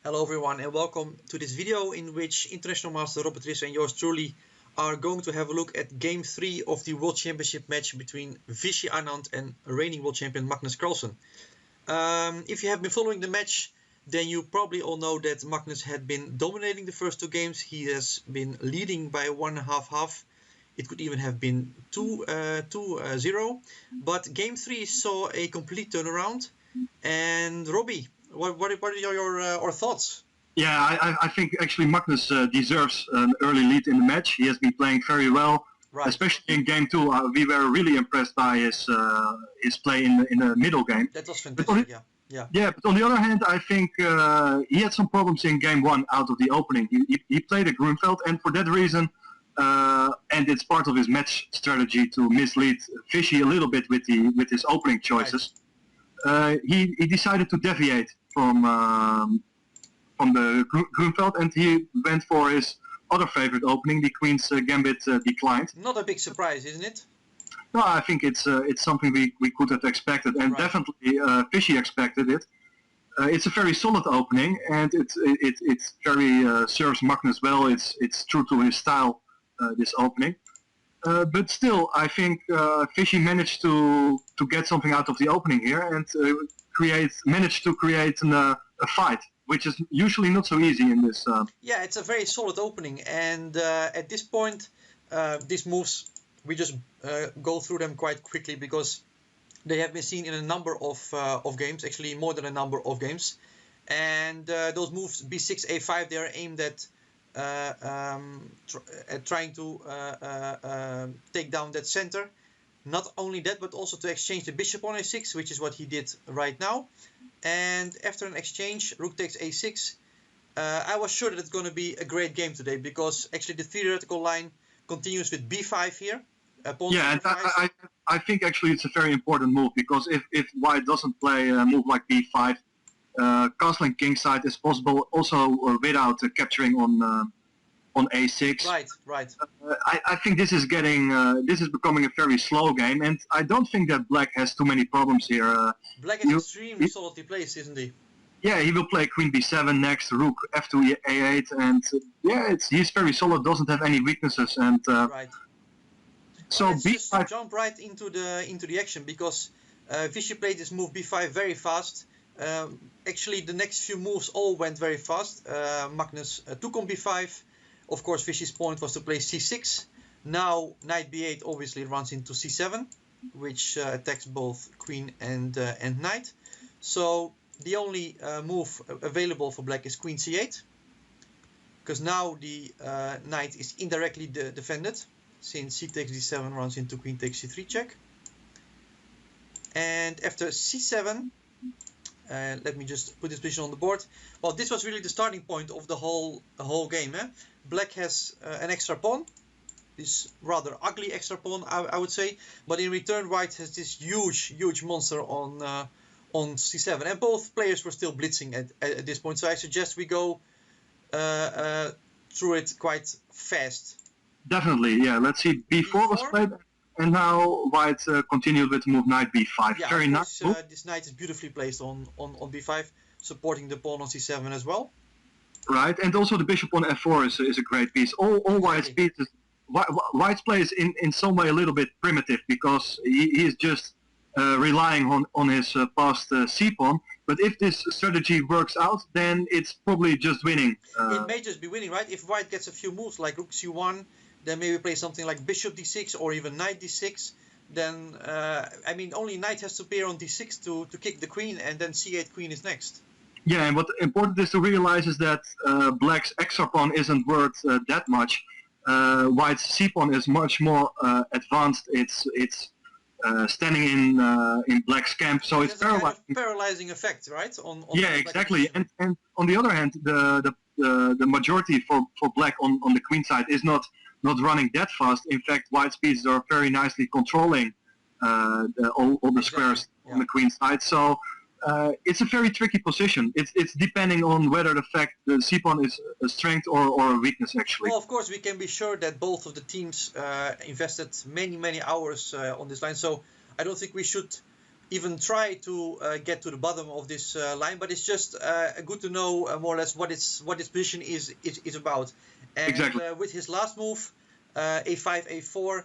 Hello everyone and welcome to this video in which International Master Robert Risse and yours truly are going to have a look at Game 3 of the World Championship match between Vishy Anand and reigning World Champion Magnus Carlsen. If you have been following the match, then you probably all know that Magnus had been dominating the first two games. He has been leading by 1.5. It could even have been 2-0. But Game 3 saw a complete turnaround. And Robbie, what are your thoughts? Yeah, I think actually Magnus deserves an early lead in the match. He has been playing very well, Right. especially in Game 2. We were really impressed by his play in the middle game. That was fantastic, yeah. Yeah, but on the other hand, I think he had some problems in Game 1 out of the opening. He played at Grunfeld, and for that reason, and it's part of his match strategy to mislead Vishy a little bit with his opening choices. Right. He decided to deviate from the Grunfeld, and he went for his other favorite opening, the Queen's Gambit declined. Not a big surprise, isn't it? No, I think it's something we could have expected, and Right. definitely Vishy expected it. It's a very solid opening, and it very serves Magnus well. It's true to his style, this opening. But still, I think Vishy managed to get something out of the opening here and managed to create a fight, which is usually not so easy in this. Yeah, it's a very solid opening, and at this point, these moves, we just go through them quite quickly because they have been seen in a number of games, actually more than a number of games. And those moves, B6, A5, they are aimed at trying to take down that center. Not only that, but also to exchange the bishop on A6, which is what he did right now. And after an exchange, rook takes A6. I was sure that it's going to be a great game today because actually the theoretical line continues with B5 here. Yeah, and I think actually it's a very important move because if White doesn't play a move like B5, castling kingside is possible also without capturing on A6. Right. I think this is becoming a very slow game, and I don't think that Black has too many problems here. Black is extremely solidly placed, isn't he? Yeah, he will play Queen B7 next, Rook F2 A8, and he's very solid, doesn't have any weaknesses, and right. So let's B5. just jump right into the action because Vishy played this move B5 very fast. Actually, the next few moves all went very fast. Magnus took on B5. Of course, Vishy's point was to play C6. Now, Knight B8 obviously runs into C7, which attacks both Queen and Knight. So the only move available for Black is Queen C8, because now the Knight is indirectly defended, since C takes D7 runs into Queen takes C3 check. And after C7, let me just put this position on the board. Well, this was really the starting point of the whole game. Black has an extra pawn, this rather ugly extra pawn, I would say. But in return, White has this huge monster on C7, and both players were still blitzing at this point. So I suggest we go through it quite fast. Definitely, yeah. Let's see. B4 was played, and now White continued with the move Knight B5. Yeah, very nice. This Knight is beautifully placed on B5, supporting the pawn on C7 as well. Right, and also the bishop on F4 is a great piece. All White's pieces, White's play is in some way a little bit primitive because he is just relying on his past C-pawn. But if this strategy works out, then it's probably just winning. It may just be winning, right? If White gets a few moves like Rook C1, then maybe play something like Bishop D6 or even Knight D6. Then, I mean, only Knight has to appear on D6 to kick the Queen, and then C8 Queen is next. Yeah, and what important is to realize is that Black's extra pawn isn't worth that much. White's C-pawn is much more advanced. It's standing in Black's camp, so it's kind of paralyzing effect, right? Yeah, exactly. And on the other hand, the majority for Black on the Queen side is not running that fast. In fact, White's pieces are very nicely controlling all the squares on the Queen side. So it's a very tricky position. It's depending on whether the C-pawn is a strength or a weakness, actually. Well, of course, we can be sure that both of the teams invested many hours on this line. So I don't think we should even try to get to the bottom of this line, but it's just good to know more or less what its position is about. And Exactly. With his last move, a5, a4,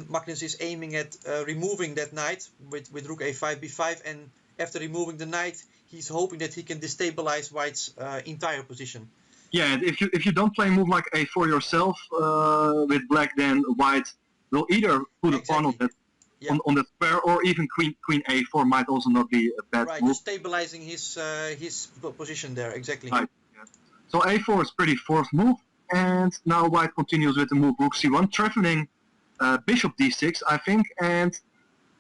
Magnus is aiming at removing that knight with rook a5, b5, and after removing the knight, he's hoping that he can destabilize White's entire position. Yeah, and if you don't play a move like a4 yourself with black, then White will either put a pawn on that on that square, or even queen a4 might also not be a bad right, move. just stabilizing his position there, exactly. Right. Yeah. So a4 is pretty forced move, and now White continues with the move rook c1, threatening bishop d6, I think, and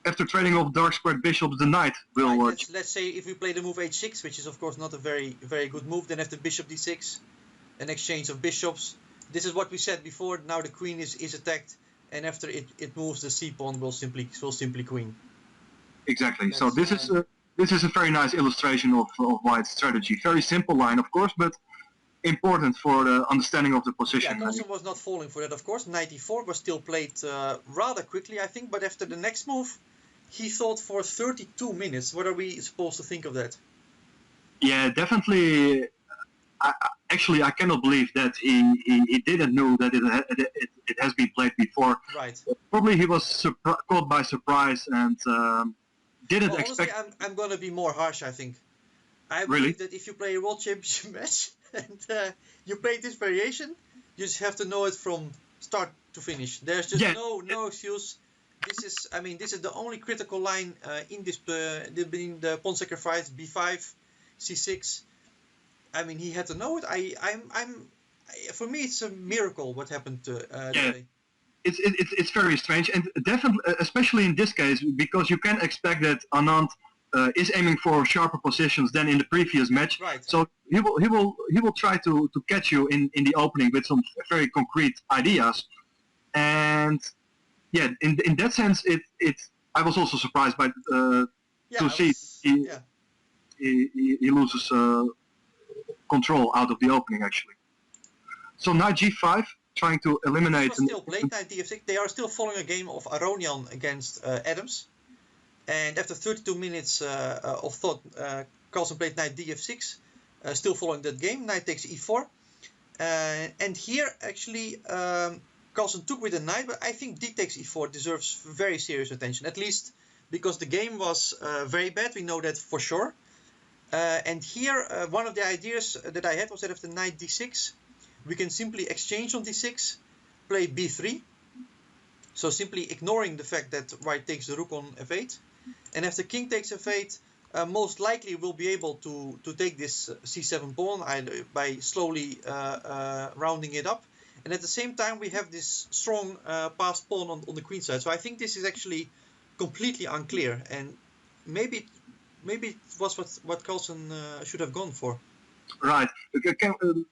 after trading off dark squared bishops, the knight will... Right, let's say if we play the move h6, which is of course not a very good move, then after bishop d6, an exchange of bishops. This is what we said before. Now the queen is attacked, and after it moves, the c pawn will simply queen. Exactly. So this is a very nice illustration of White's strategy. Very simple line, of course, but important for the understanding of the position. Yeah, Carlsen was not falling for that, of course. Knight e4 was still played rather quickly, I think, but after the next move, he thought for 32 minutes. What are we supposed to think of that? Yeah, definitely. Actually, I cannot believe that he didn't know that it has been played before. Right. Probably he was caught by surprise and didn't expect... Honestly, I'm going to be more harsh, I think. I believe that if you play a World Championship match and you play this variation, you just have to know it from start to finish. There's just no excuse. This is the only critical line in this between the pawn sacrifice, b5, c6. I mean, he had to know it. For me, it's a miracle what happened today. It's very strange, and definitely, especially in this case, because you can expect that Anand is aiming for sharper positions than in the previous match. Right. So he will try to catch you in the opening with some very concrete ideas, and yeah, in that sense, I was also surprised by to see he loses control out of the opening actually. So knight g5, trying to eliminate... This was still played, knight df6. They are still following a game of Aronian against Adams. And after 32 minutes of thought, Carlsen played knight df6, still following that game. Knight takes e4. And here, actually, Carlsen took with a knight, but I think d takes e4 deserves very serious attention. At least because the game was very bad, we know that for sure. And here, one of the ideas that I had was that after knight d6, we can simply exchange on d6, play b3. So simply ignoring the fact that White takes the rook on f8. And after king takes f8, most likely we'll be able to take this c7 pawn either by slowly rounding it up. And at the same time, we have this strong passed pawn on the queen side. So I think this is actually completely unclear. And maybe it was what Carlsen should have gone for. Right.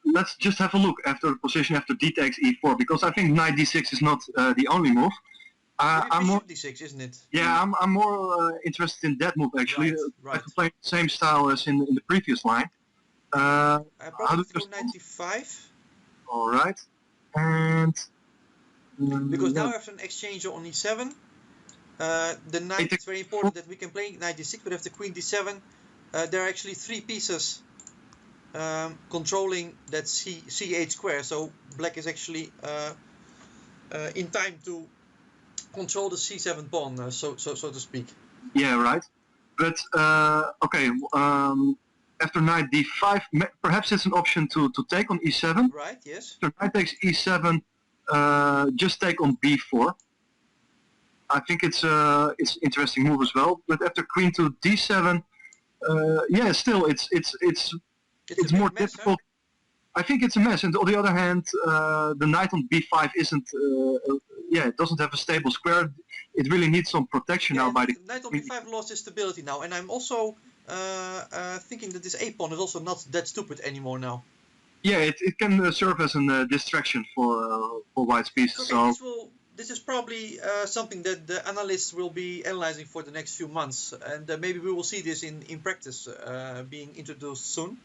Let's just have a look after the position after d takes e4, because I think knight d6 is not the only move. I'm more d6, isn't it? Yeah, I'm more interested in that move actually. Right. To play the same style as in the previous line. I probably go knight d5. All right. And because now after an exchange on e7, the knight is very important that we can play knight d6, but after queen d7, there are actually three pieces controlling that c8 square. So black is actually in time to control the c7 pawn, so to speak. Yeah, right. But okay, after knight d5, perhaps it's an option to take on e7. Right. Yes. After knight takes e7, just take on b4. I think it's an interesting move as well. But after queen to d7, yeah, still it's more difficult. Huh? I think it's a mess. And on the other hand, the knight on b5 isn't. It doesn't have a stable square. It really needs some protection now by the knight on b5 lost its stability now, and I'm also thinking that this a pawn is also not that stupid anymore now. Yeah, it can serve as a distraction for White's pieces. Okay, so this is probably something that the analysts will be analyzing for the next few months, and maybe we will see this in practice being introduced soon.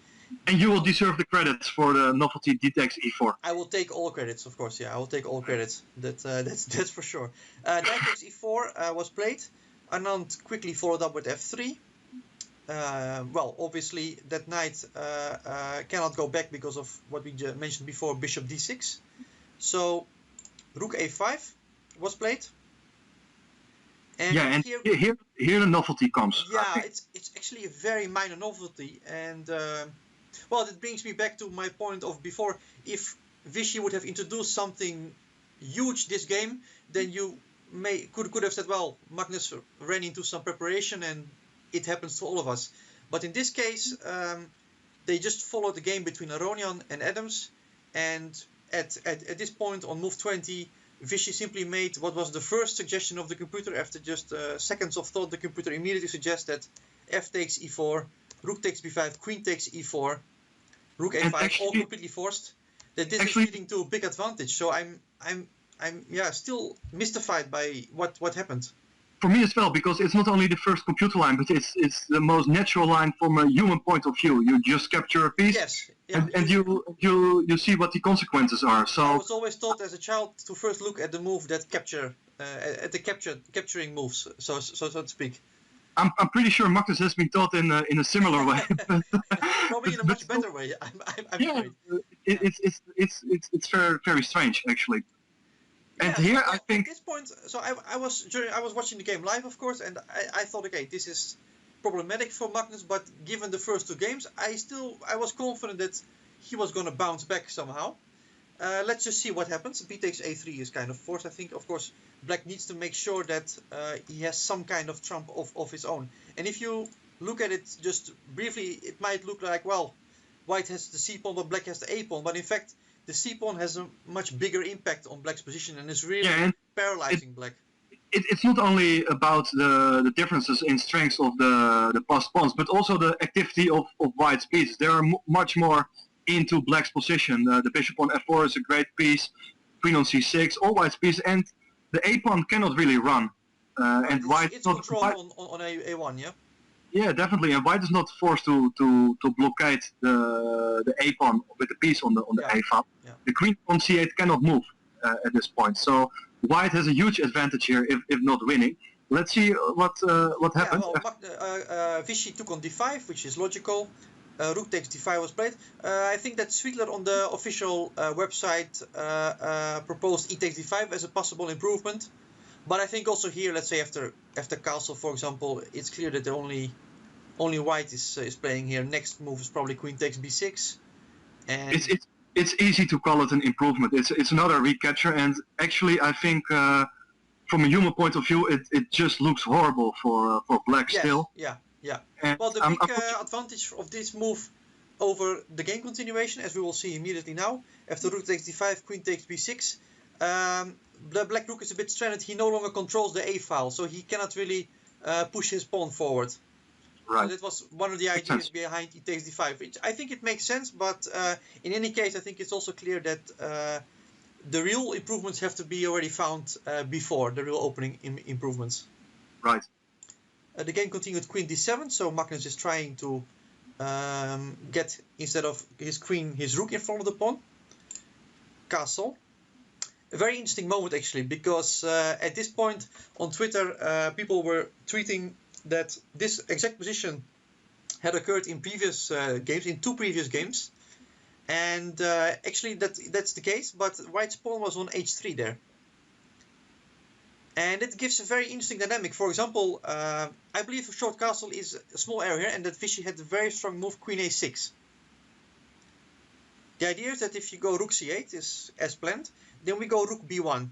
And you will deserve the credits for the novelty d takes e4. I will take all credits, of course. Yeah, I will take all credits. That's for sure. Knight takes e4 was played. Anand quickly followed up with f3. Well, obviously that knight cannot go back because of what we mentioned before, bishop d6. So rook a5 was played. And yeah, and here the novelty comes. Yeah, it's actually a very minor novelty, and well, that brings me back to my point of before. If Vishy would have introduced something huge this game, then you could have said, well, Magnus ran into some preparation and it happens to all of us. But in this case, they just followed the game between Aronian and Adams, and at this point on move 20, Vishy simply made what was the first suggestion of the computer. After just seconds of thought, the computer immediately suggests that f takes e4, rook takes b5, queen takes e4, rook a5, actually, all completely forced. That this is leading to a big advantage. So I'm still mystified by what happened. For me as well, because it's not only the first computer line, but it's the most natural line from a human point of view. You just capture a piece, yes, yeah, and you see what the consequences are. So I was always taught as a child to first look at the move that at the capturing moves, so to speak. I'm pretty sure Magnus has been taught in a similar way. Probably in a much better way. I'm yeah, it's very very strange actually. And yeah, here I think at this point, so I was watching the game live, of course, and I thought, okay, this is problematic for Magnus, but given the first two games, I was confident that he was going to bounce back somehow. Let's just see what happens. B takes a3 is kind of forced, I think. Of course, Black needs to make sure that he has some kind of trump of his own. And if you look at it just briefly, it might look like, well, White has the c pawn, but Black has the a pawn, but in fact, the c-pawn has a much bigger impact on Black's position and is really paralyzing Black. It's not only about the differences in strengths of the passed pawns, but also the activity of White's pieces. They are much more into Black's position. The bishop on f4 is a great piece, queen on c6, all White's pieces, and the a-pawn cannot really run. And White it's not control on a1, yeah? Yeah, definitely, and White is not forced to blockade the a-pawn with the piece on the a-file. Yeah. The queen on c8 cannot move at this point, so White has a huge advantage here, if not winning. Let's see what happens. Yeah, well, Vishy took on d5, which is logical. Rook takes d5 was played. I think that Sweetler on the official website proposed e takes d5 as a possible improvement. But I think also here, let's say after castle, for example, it's clear that only White is playing here. Next move is probably queen takes b6. And it's easy to call it an improvement. It's another recapture, and actually I think from a human point of view, it just looks horrible for Black still. Yeah. And well, the big advantage of this move over the game continuation, as we will see immediately now, after rook takes d5, queen takes b6. The Black rook is a bit stranded. He no longer controls the a-file, so he cannot really push his pawn forward. Right. So that was one of the ideas behind e takes d5. I think it makes sense, but in any case, I think it's also clear that the real improvements have to be already found before the real opening improvements. Right. The game continued queen d7, so Magnus is trying to get, instead of his queen, his rook in front of the pawn. Castle. A very interesting moment actually, because at this point on Twitter, people were tweeting that this exact position had occurred in previous games, in two previous games, and actually that's the case. But White's pawn was on h3 there, and it gives a very interesting dynamic. For example, I believe a short castle is a small area, and that Vishy had a very strong move queen a6. The idea is that if you go rook c8 is as planned, then we go rook b1.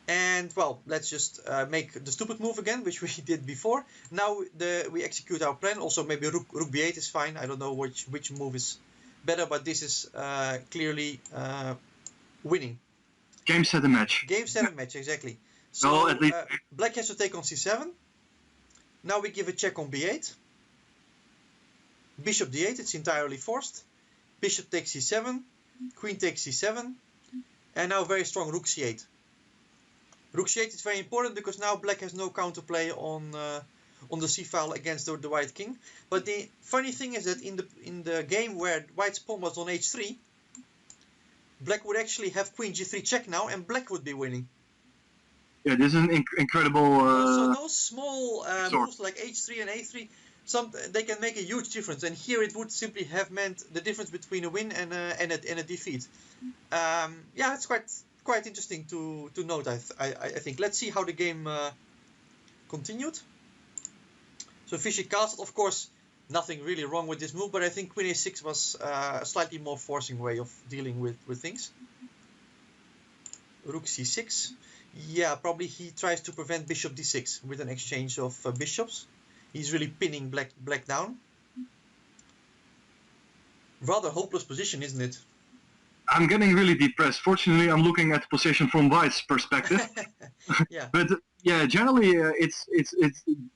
And well, let's just make the stupid move again, which we did before. Now we execute our plan. Also, maybe rook b8 is fine. I don't know which move is better, but this is clearly winning. Game, set, and match. Game, set, and match, exactly. So at least Black has to take on c7. Now we give a check on b8. Bishop d8, it's entirely forced. Bishop takes c7. Queen takes c7. And now very strong rook c8. Rook c8 is very important because now Black has no counterplay on the c-file against the White king. But the funny thing is that in the game where White's pawn was on h3, Black would actually have queen g3 check now, and Black would be winning. Yeah, this is an incredible. So those small Sure. moves like h3 and a3, they can make a huge difference. And here it would simply have meant the difference between a win and a defeat. Yeah, it's quite interesting to note. I think. Let's see how the game continued. So Fischer castled. Of course, nothing really wrong with this move, but I think Queen a6 was a slightly more forcing way of dealing with things. Rook c6. Yeah, probably he tries to prevent bishop d6 with an exchange of bishops. He's really pinning black down. Rather hopeless position, isn't it? I'm getting really depressed. Fortunately, I'm looking at the position from White's perspective. Yeah. But yeah, generally, it's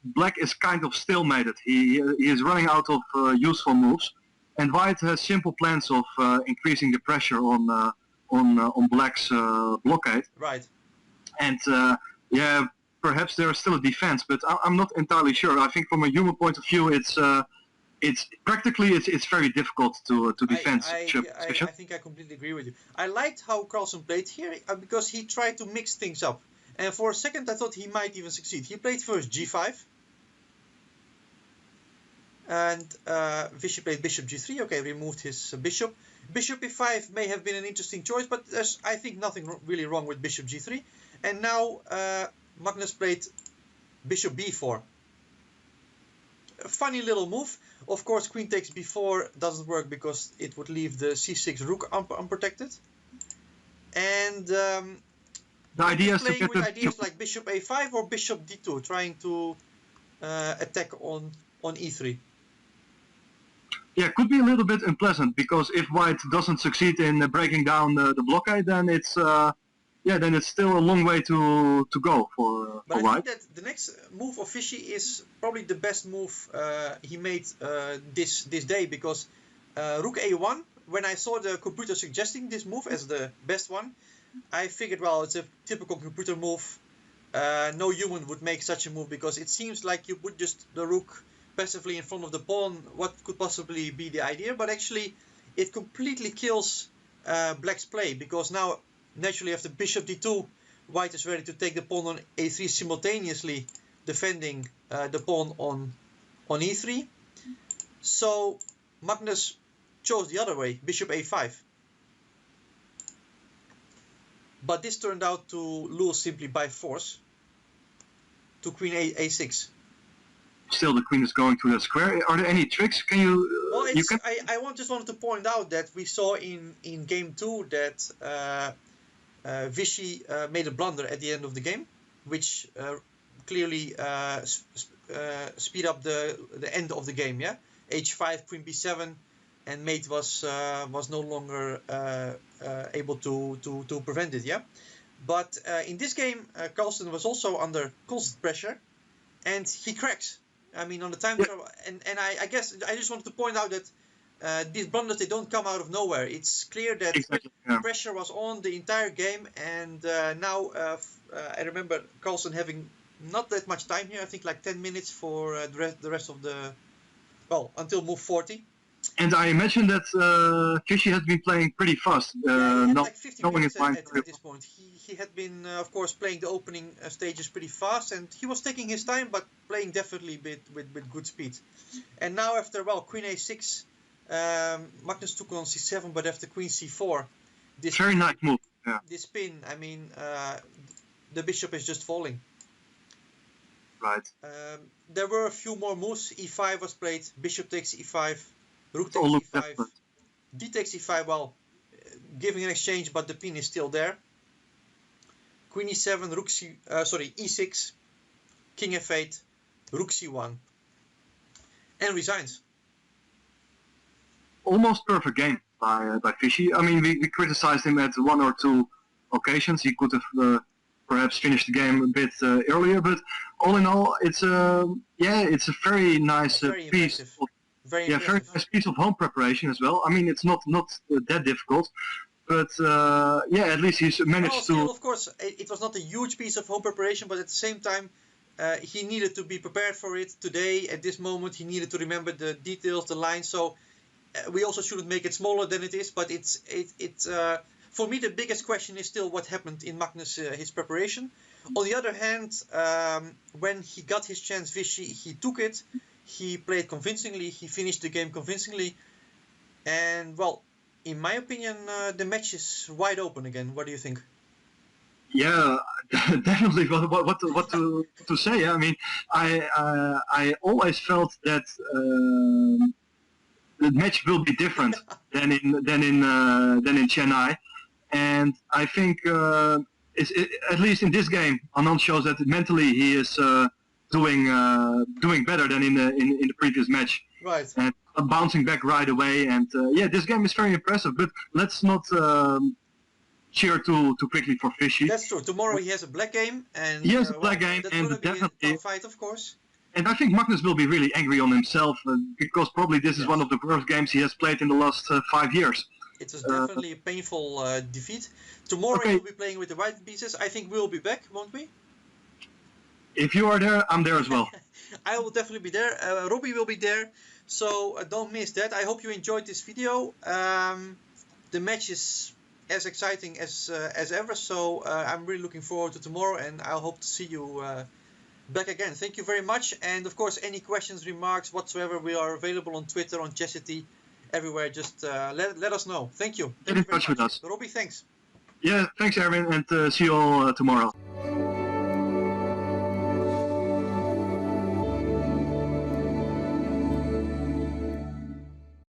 Black is kind of stalemated. He is running out of useful moves, and White has simple plans of increasing the pressure on Black's blockade. Right. And yeah, perhaps there is still a defense, but I'm not entirely sure. I think from a human point of view, it's practically it's very difficult to defend such a position. I think I completely agree with you. I liked how Carlsen played here because he tried to mix things up, and for a second I thought he might even succeed. He played first g5, and Fischer played bishop g3. Okay, removed his bishop. Bishop e5 may have been an interesting choice, but there's, I think, nothing really wrong with bishop g3. And now Magnus played bishop b4. A funny little move. Of course, queen takes b4 doesn't work because it would leave the c6 rook unprotected. And the idea is to playing get with the ideas like bishop a5 or bishop d2, trying to attack on e3. Yeah, it could be a little bit unpleasant because if White doesn't succeed in breaking down the blockade, then it's still a long way to go for But I White. think that the next move of Fischer is probably the best move he made this day, because rook a1. When I saw the computer suggesting this move as the best one, I figured, well, it's a typical computer move. No human would make such a move because it seems like you put just the rook passively in front of the pawn. What could possibly be the idea? But actually, it completely kills Black's play, because now, naturally, after bishop d2, White is ready to take the pawn on a3 simultaneously, defending the pawn on e3. So Magnus chose the other way, bishop a5. But this turned out to lose simply by force to queen a6. Still, the queen is going to the square. Are there any tricks? Can you? Well, You can... I just wanted to point out that we saw in game 2 that Vichy made a blunder at the end of the game, which clearly speed up the end of the game. Yeah, h5, queen b7, and mate was no longer able to prevent it. Yeah, but in this game, Carlsen was also under constant pressure, and he cracks. I mean, on the time trial, and I guess I just wanted to point out that these blunders, they don't come out of nowhere. It's clear that pressure was on the entire game, and now I remember Carlsen having not that much time here. I think like 10 minutes for the rest of the, well, until move 40. And I imagine that Fischer has been playing pretty fast. He had not like 50 knowing minutes his mind at this point. He had been, of course, playing the opening stages pretty fast, and he was taking his time, but playing definitely with good speed. And now after, well, queen a6, Magnus took on c7, but after queen c4, this very nice move. Yeah. This pin, I mean, the bishop is just falling. Right. There were a few more moves. e5 was played, bishop takes e5, rook takes e5, d takes e5, well, giving an exchange, but the pin is still there. Queen e7, rook e6, king f8, rook c1, and resigns. Almost perfect game by Fischer. I mean, we criticized him at one or two occasions. He could have perhaps finished the game a bit earlier, but all in all, it's a very nice piece. Very nice piece of home preparation as well. I mean, it's not that difficult, but at least he's managed to. Of course, it was not a huge piece of home preparation, but at the same time, he needed to be prepared for it today. At this moment, he needed to remember the details, the lines. So we also shouldn't make it smaller than it is. But it's for me, the biggest question is still what happened in Magnus, his preparation. On the other hand, when he got his chance, Vishy, he took it. He played convincingly. He finished the game convincingly. And, well, in my opinion, the match is wide open again. What do you think? Yeah, definitely. What to say? I mean, I always felt that the match will be different than in Chennai, and I think at least in this game, Anand shows that mentally he is doing better than in the previous match. Right. And bouncing back right away, and yeah, this game is very impressive. But let's not cheer too quickly for Vishy. That's true. Tomorrow he has a black game, and he has a black game, and definitely a tough fight, of course. And I think Magnus will be really angry on himself because probably this is one of the worst games he has played in the last 5 years. It was definitely a painful defeat. Tomorrow he'll be playing with the white pieces. I think we'll be back, won't we? If you are there, I'm there as well. I will definitely be there. Robbie will be there. So don't miss that. I hope you enjoyed this video. The match is as exciting as ever. So I'm really looking forward to tomorrow, and I hope to see you back again. Thank you very much. And of course, any questions, remarks, whatsoever, we are available on Twitter, on Chessity, everywhere. Just let us know. Thank you. Get in touch with us. Robbie, thanks. Yeah, thanks, Erwin, and see you all tomorrow.